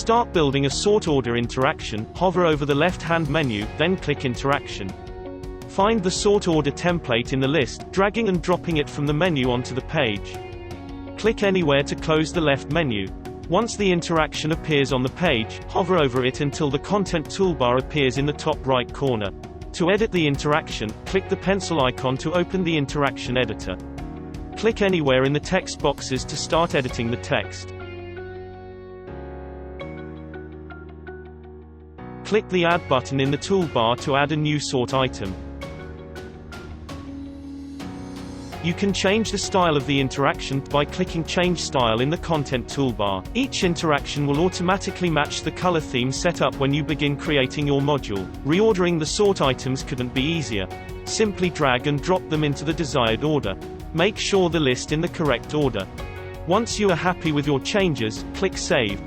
start building a sort order interaction, hover over the left-hand menu, then click Interaction. Find the sort order template in the list, dragging and dropping it from the menu onto the page. Click anywhere to close the left menu. Once the interaction appears on the page, hover over it until the content toolbar appears in the top right corner. To edit the interaction, click the pencil icon to open the interaction editor. Click anywhere in the text boxes to start editing the text. Click the Add button in the toolbar to add a new sort item. You can change the style of the interaction by clicking Change Style in the Content toolbar. Each interaction will automatically match the color theme set up when you begin creating your module. Reordering the sort items couldn't be easier. Simply drag and drop them into the desired order. Make sure the list in the correct order. Once you are happy with your changes, click Save.